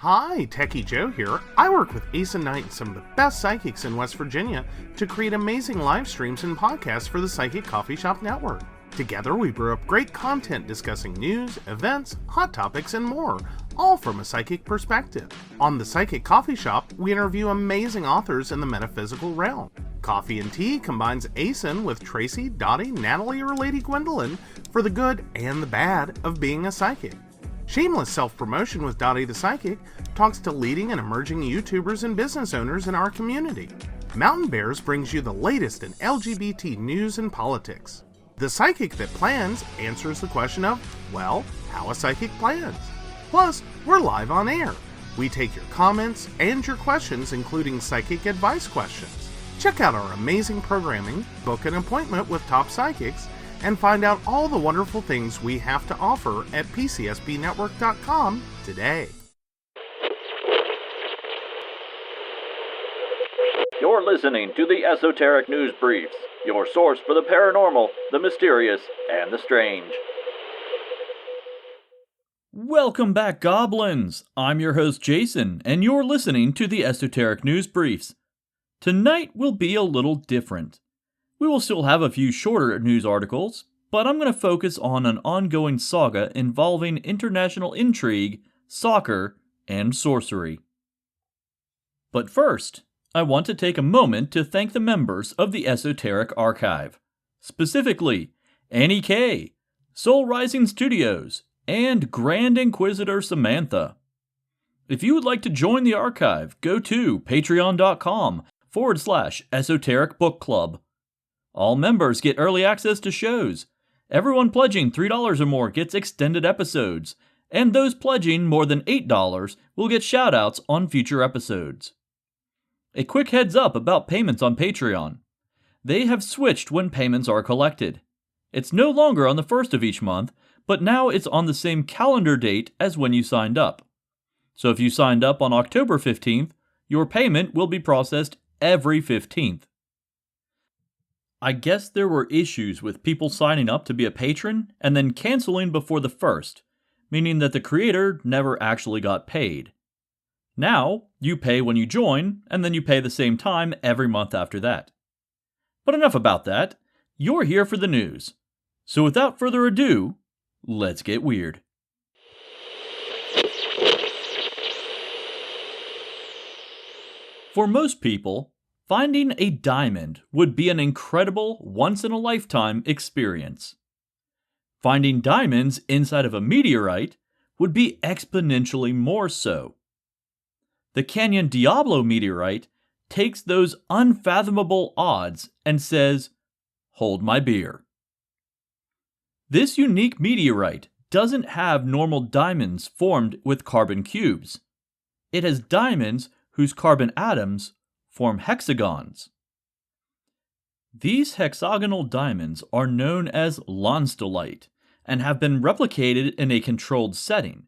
Hi, Techie Joe here. I work with Ace and Knight and some of the best psychics in West Virginia to create amazing live streams and podcasts for the Psychic Coffee Shop Network. Together, we brew up great content discussing news, events, hot topics, and more, all from a psychic perspective. On the Psychic Coffee Shop, we interview amazing authors in the metaphysical realm. Coffee and Tea combines ACEN with Tracy, Dottie, Natalie, or Lady Gwendolyn for the good and the bad of being a psychic. Shameless Self-Promotion with Dottie the Psychic talks to leading and emerging YouTubers and business owners in our community. Mountain Bears brings you the latest in LGBT news and politics. The Psychic That Plans answers the question of, well, how a psychic plans. Plus, we're live on air. We take your comments and your questions, including psychic advice questions. Check out our amazing programming, book an appointment with top psychics, and find out all the wonderful things we have to offer at pcsbnetwork.com today. You're listening to the Esoteric News Briefs, your source for the paranormal, the mysterious, and the strange. Welcome back, Goblins! I'm your host, Jason, and you're listening to the Esoteric News Briefs. Tonight will be a little different. We will still have a few shorter news articles, but I'm going to focus on an ongoing saga involving international intrigue, soccer, and sorcery. But first, I want to take a moment to thank the members of the Esoteric Archive, specifically Annie K, Soul Rising Studios, and Grand Inquisitor Samantha. If you would like to join the archive, go to patreon.com/Esoteric Book Club. All members get early access to shows. Everyone pledging $3 or more gets extended episodes, and those pledging more than $8 will get shoutouts on future episodes. A quick heads up about payments on Patreon. They have switched when payments are collected. It's no longer on the 1st of each month, but now it's on the same calendar date as when you signed up. So if you signed up on October 15th, your payment will be processed every 15th. I guess there were issues with people signing up to be a patron and then canceling before the 1st, meaning that the creator never actually got paid. Now, you pay when you join, and then you pay the same time every month after that. But enough about that. You're here for the news. So without further ado, let's get weird. For most people, finding a diamond would be an incredible, once-in-a-lifetime experience. Finding diamonds inside of a meteorite would be exponentially more so. The Canyon Diablo meteorite takes those unfathomable odds and says, "Hold my beer." This unique meteorite doesn't have normal diamonds formed with carbon cubes. It has diamonds whose carbon atoms form hexagons. These hexagonal diamonds are known as lonstolite and have been replicated in a controlled setting.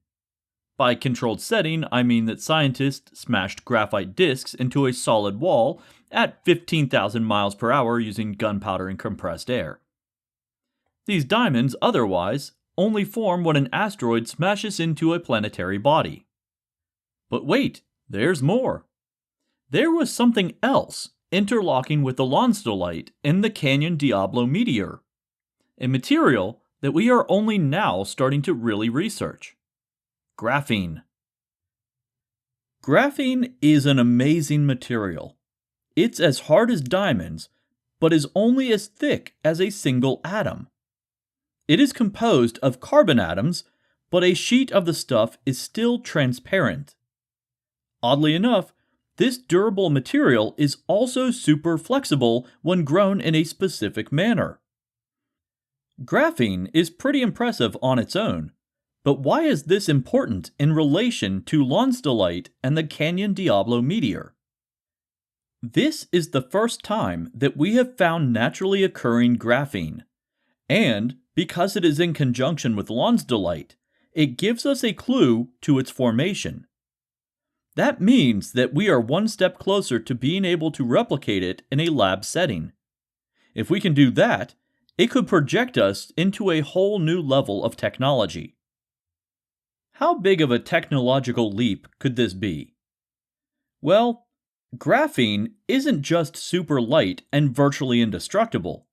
By controlled setting, I mean that scientists smashed graphite discs into a solid wall at 15,000 miles per hour using gunpowder and compressed air. These diamonds, otherwise, only form when an asteroid smashes into a planetary body. But wait, there's more. There was something else interlocking with the lonstolite in the Canyon Diablo meteor, a material that we are only now starting to really research. Graphene. Graphene is an amazing material. It's as hard as diamonds, but is only as thick as a single atom. It is composed of carbon atoms, but a sheet of the stuff is still transparent. Oddly enough, this durable material is also super flexible when grown in a specific manner. Graphene is pretty impressive on its own, but why is this important in relation to lonstolite and the Canyon Diablo meteor? This is the first time that we have found naturally occurring graphene, and because it is in conjunction with lonstolite, it gives us a clue to its formation. That means that we are one step closer to being able to replicate it in a lab setting. If we can do that, it could project us into a whole new level of technology. How big of a technological leap could this be? Well, graphene isn't just super light and virtually indestructible.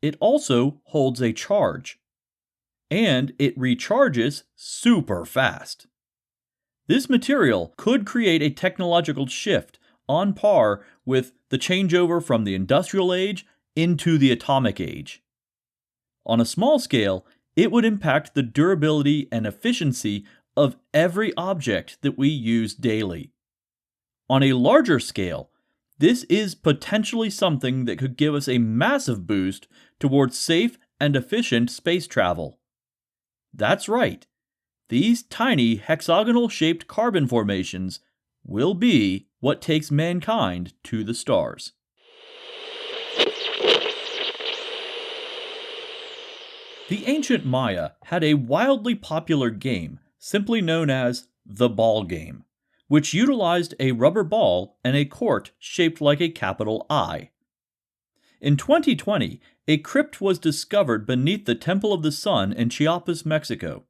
It also holds a charge. And it recharges super fast. This material could create a technological shift on par with the changeover from the industrial age into the atomic age. On a small scale, it would impact the durability and efficiency of every object that we use daily. On a larger scale, this is potentially something that could give us a massive boost towards safe and efficient space travel. That's right. These tiny hexagonal-shaped carbon formations will be what takes mankind to the stars. The ancient Maya had a wildly popular game simply known as the ball game, which utilized a rubber ball and a court shaped like a capital I. In 2020, a crypt was discovered beneath the Temple of the Sun in Chiapas, Mexico.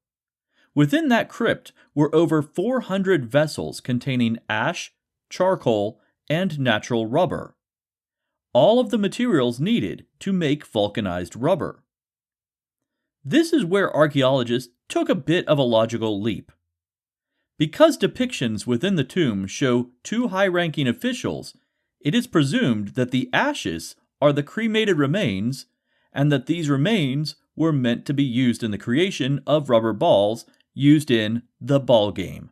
Within that crypt were over 400 vessels containing ash, charcoal, and natural rubber. All of the materials needed to make vulcanized rubber. This is where archaeologists took a bit of a logical leap. Because depictions within the tomb show two high-ranking officials, it is presumed that the ashes are the cremated remains, and that these remains were meant to be used in the creation of rubber balls used in the ball game.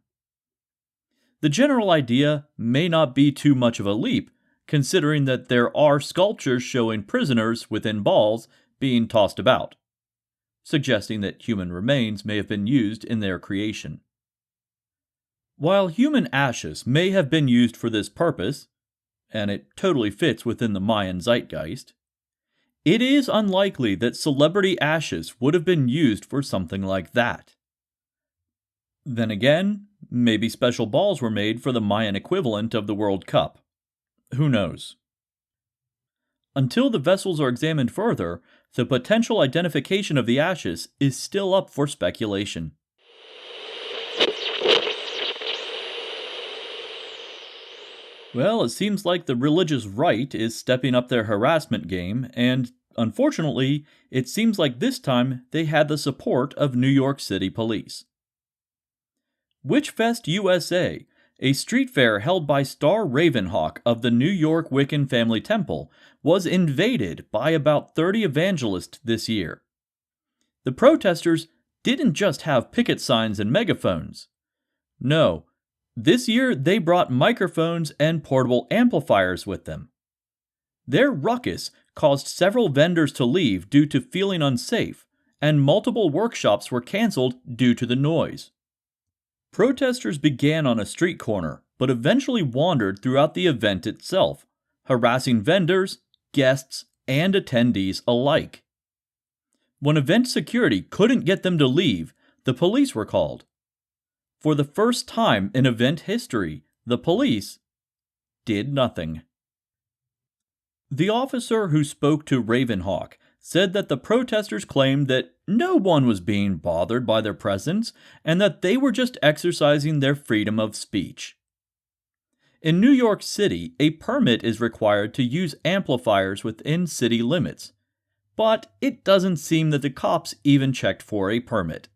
The general idea may not be too much of a leap, considering that there are sculptures showing prisoners within balls being tossed about, suggesting that human remains may have been used in their creation. While human ashes may have been used for this purpose, and it totally fits within the Mayan zeitgeist, it is unlikely that celebrity ashes would have been used for something like that. Then again, maybe special balls were made for the Mayan equivalent of the World Cup. Who knows? Until the vessels are examined further, the potential identification of the ashes is still up for speculation. Well, it seems like the religious right is stepping up their harassment game, and unfortunately, it seems like this time they had the support of New York City police. Witchfest USA, a street fair held by Star Ravenhawk of the New York Wiccan Family Temple, was invaded by about 30 evangelists this year. The protesters didn't just have picket signs and megaphones. No, this year they brought microphones and portable amplifiers with them. Their ruckus caused several vendors to leave due to feeling unsafe, and multiple workshops were canceled due to the noise. Protesters began on a street corner, but eventually wandered throughout the event itself, harassing vendors, guests, and attendees alike. When event security couldn't get them to leave, the police were called. For the first time in event history, the police did nothing. The officer who spoke to Ravenhawk said that the protesters claimed that no one was being bothered by their presence and that they were just exercising their freedom of speech. In New York City, a permit is required to use amplifiers within city limits, but it doesn't seem that the cops even checked for a permit.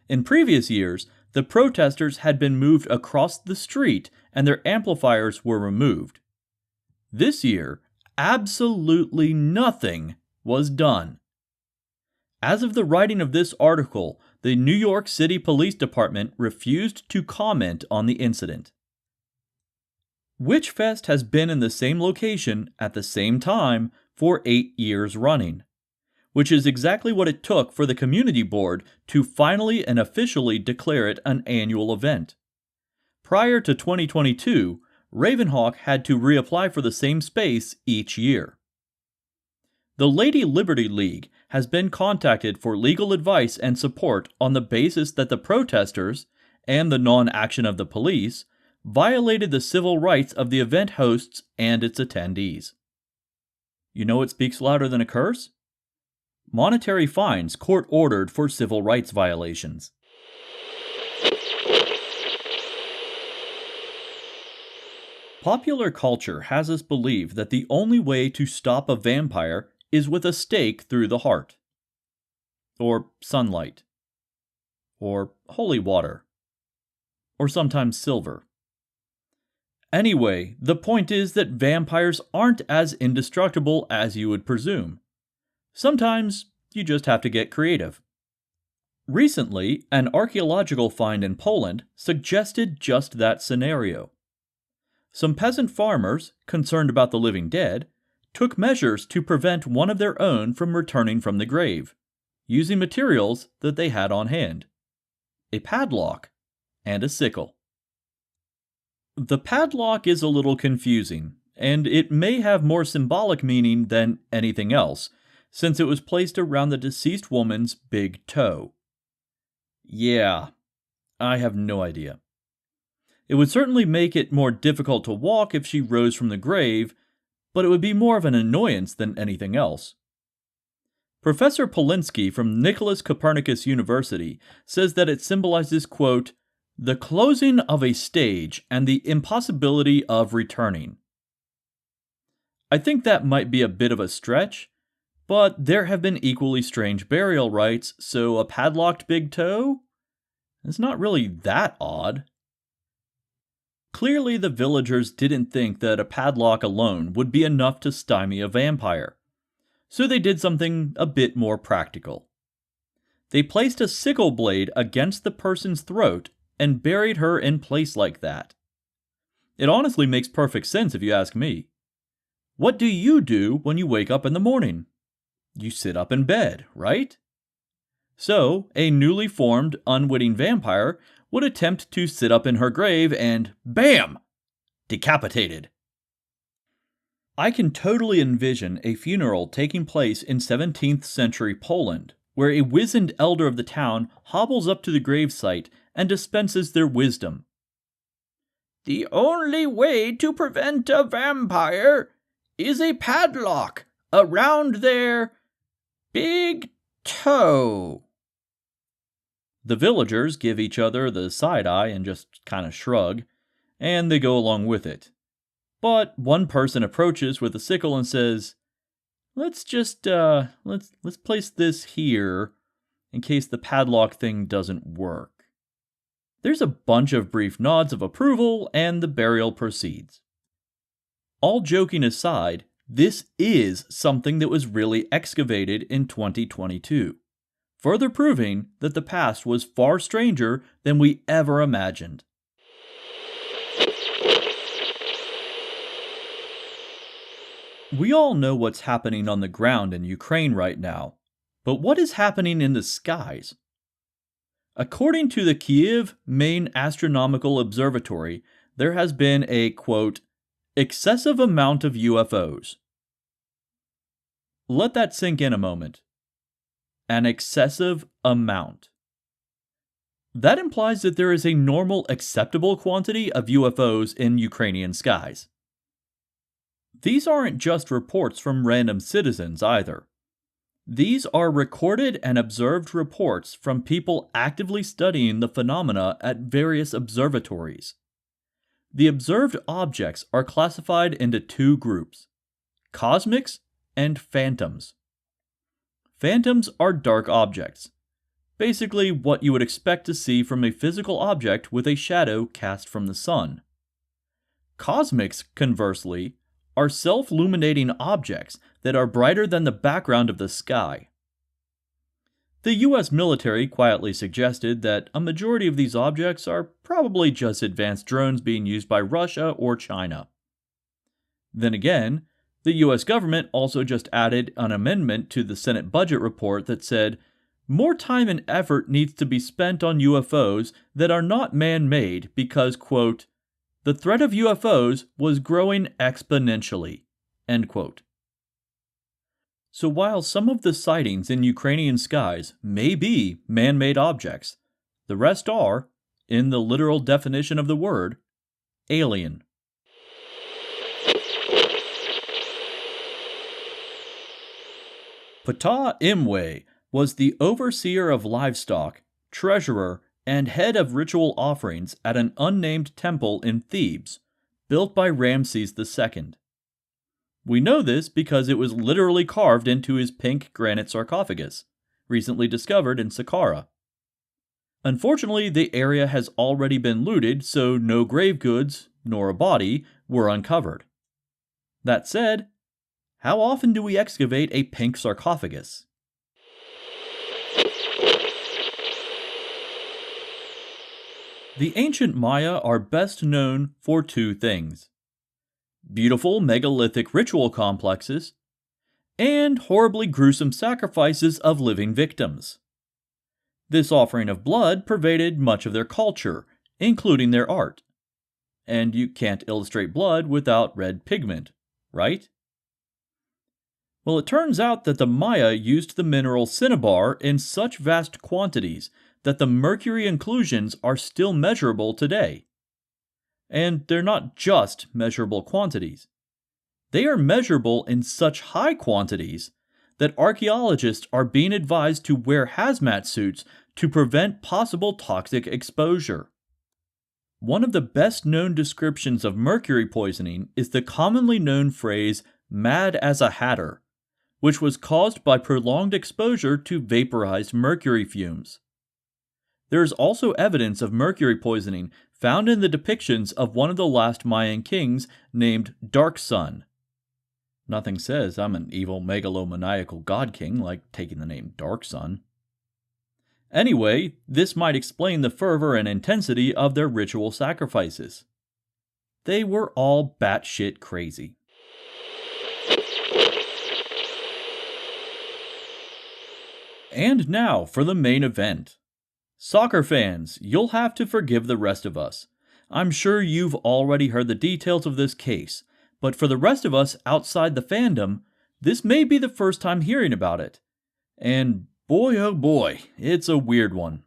In previous years, the protesters had been moved across the street and their amplifiers were removed. This year, absolutely nothing was done. As of the writing of this article, the New York City Police Department refused to comment on the incident. Witchfest has been in the same location at the same time for 8 years running, which is exactly what it took for the community board to finally and officially declare it an annual event. Prior to 2022, Ravenhawk had to reapply for the same space each year. The Lady Liberty League has been contacted for legal advice and support on the basis that the protesters, and the non-action of the police, violated the civil rights of the event hosts and its attendees. You know what speaks louder than a curse? Monetary fines court-ordered for civil rights violations. Popular culture has us believe that the only way to stop a vampire is with a stake through the heart, or sunlight, or holy water, or sometimes silver. Anyway, the point is that vampires aren't as indestructible as you would presume. Sometimes you just have to get creative. Recently, an archaeological find in Poland suggested just that scenario. Some peasant farmers, concerned about the living dead, took measures to prevent one of their own from returning from the grave, using materials that they had on hand: a padlock and a sickle. The padlock is a little confusing, and it may have more symbolic meaning than anything else, since it was placed around the deceased woman's big toe. Yeah, I have no idea. It would certainly make it more difficult to walk if she rose from the grave, but it would be more of an annoyance than anything else. Professor Polinsky from Nicholas Copernicus University says that it symbolizes, quote, the closing of a stage and the impossibility of returning. I think that might be a bit of a stretch, but there have been equally strange burial rites, so a padlocked big toe? It's not really that odd. Clearly, the villagers didn't think that a padlock alone would be enough to stymie a vampire, so they did something a bit more practical. They placed a sickle blade against the person's throat and buried her in place like that. It honestly makes perfect sense if you ask me. What do you do when you wake up in the morning? You sit up in bed, right? So, a newly formed, unwitting vampire would attempt to sit up in her grave and, BAM! Decapitated. I can totally envision a funeral taking place in 17th century Poland, where a wizened elder of the town hobbles up to the gravesite and dispenses their wisdom. The only way to prevent a vampire is a padlock around their big toe. The villagers give each other the side eye and just kind of shrug, and they go along with it. But one person approaches with a sickle and says, let's place this here in case the padlock thing doesn't work. There's a bunch of brief nods of approval, and the burial proceeds. All joking aside, this is something that was really excavated in 2022, further proving that the past was far stranger than we ever imagined. We all know what's happening on the ground in Ukraine right now, but what is happening in the skies? According to the Kyiv Main Astronomical Observatory, there has been a, quote, excessive amount of UFOs. Let that sink in a moment. An excessive amount. That implies that there is a normal, acceptable quantity of UFOs in Ukrainian skies. These aren't just reports from random citizens either. These are recorded and observed reports from people actively studying the phenomena at various observatories. The observed objects are classified into two groups: cosmics and phantoms. Phantoms are dark objects, basically what you would expect to see from a physical object with a shadow cast from the sun. Cosmics, conversely, are self-illuminating objects that are brighter than the background of the sky. The US military quietly suggested that a majority of these objects are probably just advanced drones being used by Russia or China. Then again, the US government also just added an amendment to the Senate budget report that said more time and effort needs to be spent on UFOs that are not man-made because, quote, the threat of UFOs was growing exponentially, end quote. So while some of the sightings in Ukrainian skies may be man-made objects, the rest are, in the literal definition of the word, alien. Ptah Imwe was the overseer of livestock, treasurer, and head of ritual offerings at an unnamed temple in Thebes, built by Ramses II. We know this because it was literally carved into his pink granite sarcophagus, recently discovered in Saqqara. Unfortunately, the area has already been looted, so no grave goods, nor a body, were uncovered. That said, how often do we excavate a pink sarcophagus? The ancient Maya are best known for two things: beautiful megalithic ritual complexes, and horribly gruesome sacrifices of living victims. This offering of blood pervaded much of their culture, including their art. And you can't illustrate blood without red pigment, right? Well, it turns out that the Maya used the mineral cinnabar in such vast quantities that the mercury inclusions are still measurable today. And they're not just measurable quantities. They are measurable in such high quantities that archaeologists are being advised to wear hazmat suits to prevent possible toxic exposure. One of the best known descriptions of mercury poisoning is the commonly known phrase "mad as a hatter," which was caused by prolonged exposure to vaporized mercury fumes. There is also evidence of mercury poisoning found in the depictions of one of the last Mayan kings named Dark Sun. Nothing says I'm an evil megalomaniacal god king like taking the name Dark Sun. Anyway, this might explain the fervor and intensity of their ritual sacrifices. They were all batshit crazy. And now for the main event. Soccer fans, you'll have to forgive the rest of us. I'm sure you've already heard the details of this case, but for the rest of us outside the fandom, this may be the first time hearing about it. And boy oh boy, it's a weird one.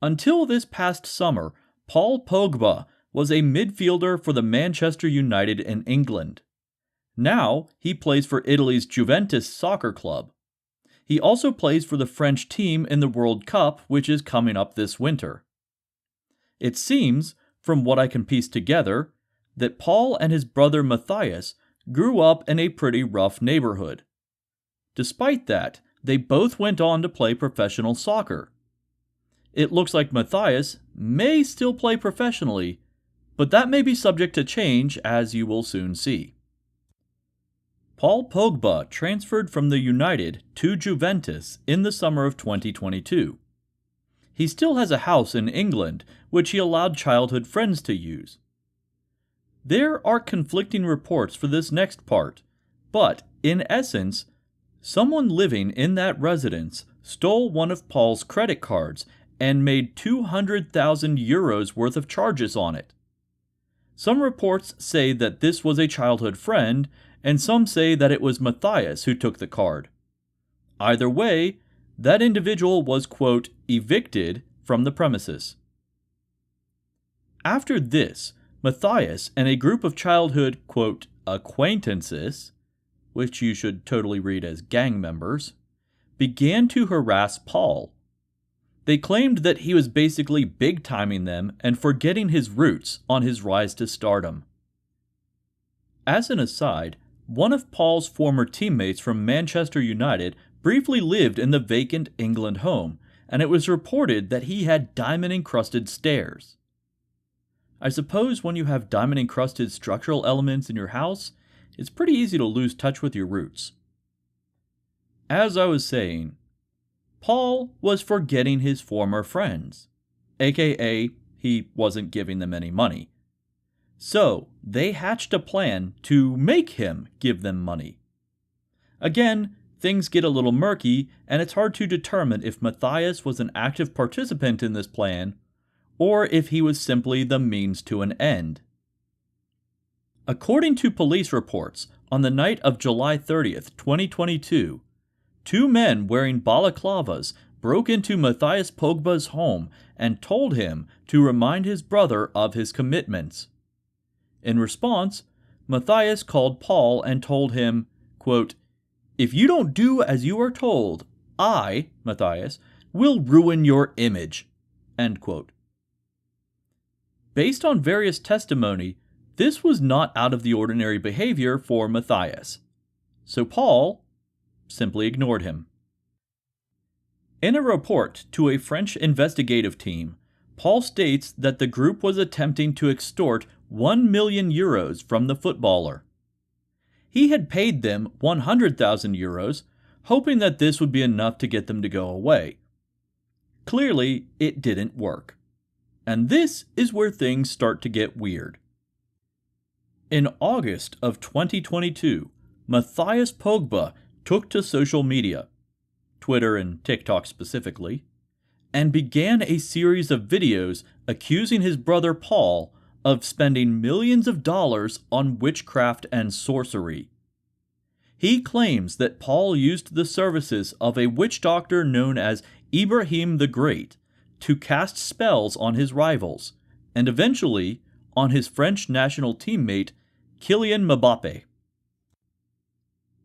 Until this past summer, Paul Pogba was a midfielder for the Manchester United in England. Now, he plays for Italy's Juventus soccer club. He also plays for the French team in the World Cup, which is coming up this winter. It seems, from what I can piece together, that Paul and his brother Matthias grew up in a pretty rough neighborhood. Despite that, they both went on to play professional soccer. It looks like Matthias may still play professionally, but that may be subject to change, as you will soon see. Paul Pogba transferred from the United to Juventus in the summer of 2022. He still has a house in England, which he allowed childhood friends to use. There are conflicting reports for this next part, but in essence, someone living in that residence stole one of Paul's credit cards and made 200,000 euros worth of charges on it. Some reports say that this was a childhood friend, and some say that it was Matthias who took the card. Either way, that individual was, quote, evicted from the premises. After this, Matthias and a group of childhood, quote, acquaintances, which you should totally read as gang members, began to harass Paul. They claimed that he was basically big-timing them and forgetting his roots on his rise to stardom. As an aside, one of Paul's former teammates from Manchester United briefly lived in the vacant England home, and it was reported that he had diamond-encrusted stairs. I suppose when you have diamond-encrusted structural elements in your house, it's pretty easy to lose touch with your roots. As I was saying, Paul was forgetting his former friends, aka he wasn't giving them any money. So, they hatched a plan to make him give them money. Again, things get a little murky, and it's hard to determine if Matthias was an active participant in this plan, or if he was simply the means to an end. According to police reports, on the night of July 30th, 2022, two men wearing balaclavas broke into Matthias Pogba's home and told him to remind his brother of his commitments. In response, Matthias called Paul and told him, quote, if you don't do as you are told, I, Matthias, will ruin your image, end quote. Based on various testimony, this was not out of the ordinary behavior for Matthias. So Paul simply ignored him. In a report to a French investigative team, Paul states that the group was attempting to extort 1 million euros from the footballer. He had paid them 100,000 euros, hoping that this would be enough to get them to go away. Clearly, it didn't work. And this is where things start to get weird. In August of 2022, Matthias Pogba took to social media, Twitter and TikTok specifically, and began a series of videos accusing his brother Paul of spending millions of dollars on witchcraft and sorcery. He claims that Paul used the services of a witch doctor known as Ibrahim the Great to cast spells on his rivals, and eventually on his French national teammate Kylian Mbappé.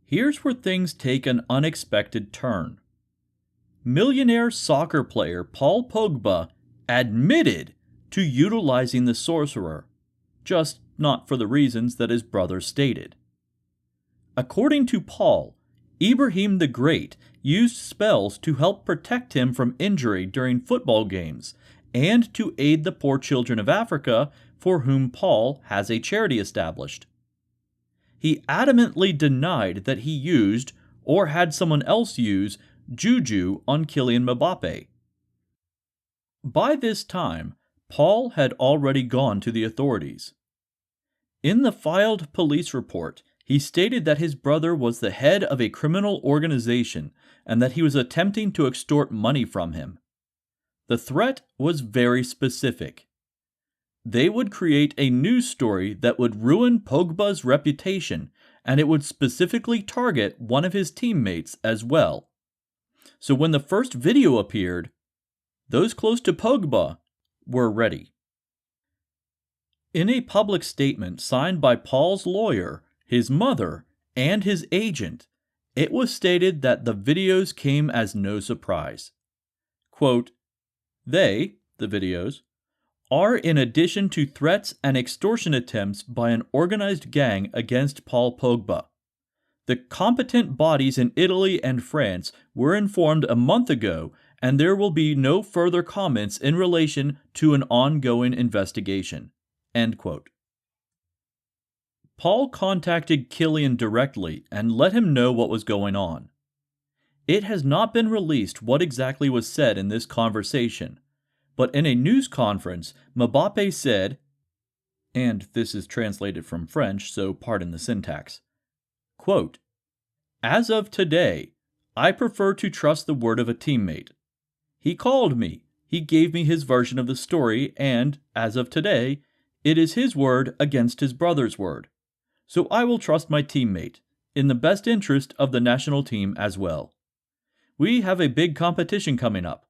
Here's where things take an unexpected turn. Millionaire soccer player Paul Pogba admitted to utilizing the sorcerer, just not for the reasons that his brother stated. According to Paul, Ibrahim the Great used spells to help protect him from injury during football games and to aid the poor children of Africa for whom Paul has a charity established. He adamantly denied that he used or had someone else use juju on Kylian Mbappé. By this time, Paul had already gone to the authorities. In the filed police report, he stated that his brother was the head of a criminal organization and that he was attempting to extort money from him. The threat was very specific. They would create a news story that would ruin Pogba's reputation, and it would specifically target one of his teammates as well. So when the first video appeared, those close to Pogba were ready. In a public statement signed by Paul's lawyer, his mother, and his agent, it was stated that the videos came as no surprise. Quote, the videos, are in addition to threats and extortion attempts by an organized gang against Paul Pogba. The competent bodies in Italy and France were informed a month ago, and there will be no further comments in relation to an ongoing investigation. End quote. Paul contacted Kylian directly and let him know what was going on. It has not been released what exactly was said in this conversation, but in a news conference, Mbappé said, and this is translated from French, so pardon the syntax, quote, "As of today, I prefer to trust the word of a teammate. He called me, he gave me his version of the story, and, as of today, it is his word against his brother's word. So I will trust my teammate, in the best interest of the national team as well. We have a big competition coming up.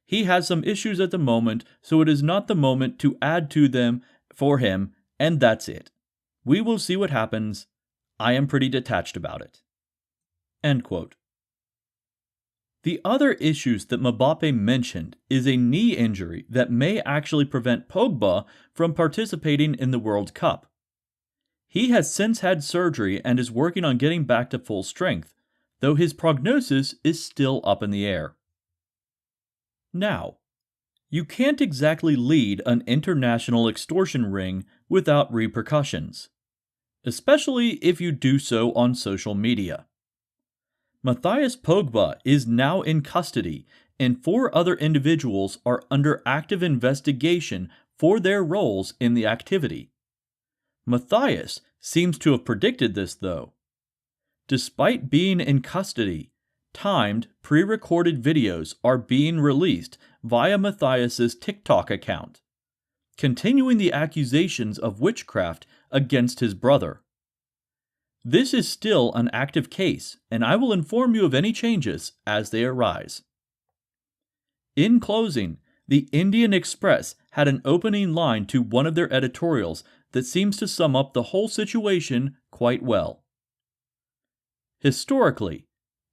He has some issues at the moment, so it is not the moment to add to them for him, and that's it. We will see what happens. I am pretty detached about it." End quote. The other issues that Mbappé mentioned is a knee injury that may actually prevent Pogba from participating in the World Cup. He has since had surgery and is working on getting back to full strength, though his prognosis is still up in the air. Now, you can't exactly lead an international extortion ring without repercussions, especially if you do so on social media. Matthias Pogba is now in custody, and 4 other individuals are under active investigation for their roles in the activity. Matthias seems to have predicted this, though. Despite being in custody, timed, pre-recorded videos are being released via Matthias's TikTok account, continuing the accusations of witchcraft against his brother. This is still an active case, and I will inform you of any changes as they arise. In closing, the Indian Express had an opening line to one of their editorials that seems to sum up the whole situation quite well. Historically,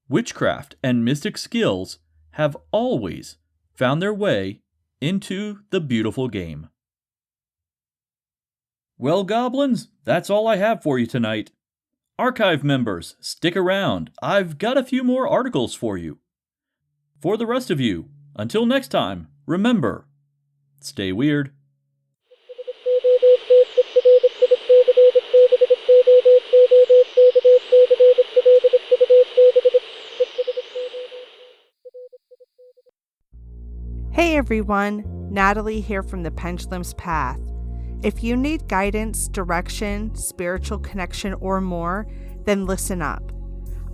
witchcraft and mystic skills have always found their way into the beautiful game. Well, goblins, that's all I have for you tonight. Archive members, stick around. I've got a few more articles for you. For the rest of you, until next time, remember, stay weird. Hey everyone, Natalie here from the Pendulum's Path. If you need guidance, direction, spiritual connection, or more, then listen up.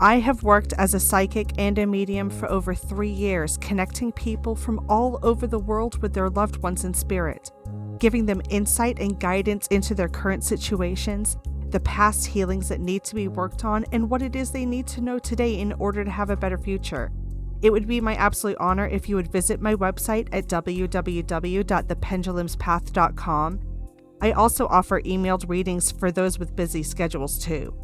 I have worked as a psychic and a medium for over 3 years, connecting people from all over the world with their loved ones in spirit, giving them insight and guidance into their current situations, the past healings that need to be worked on, and what it is they need to know today in order to have a better future. It would be my absolute honor if you would visit my website at www.thependulumspath.com. I also offer emailed readings for those with busy schedules too.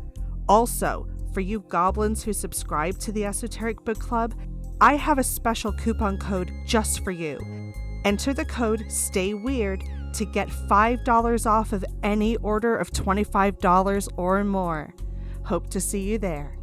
Also, for you goblins who subscribe to the Esoteric Book Club, I have a special coupon code just for you. Enter the code STAYWEIRD to get $5 off of any order of $25 or more. Hope to see you there.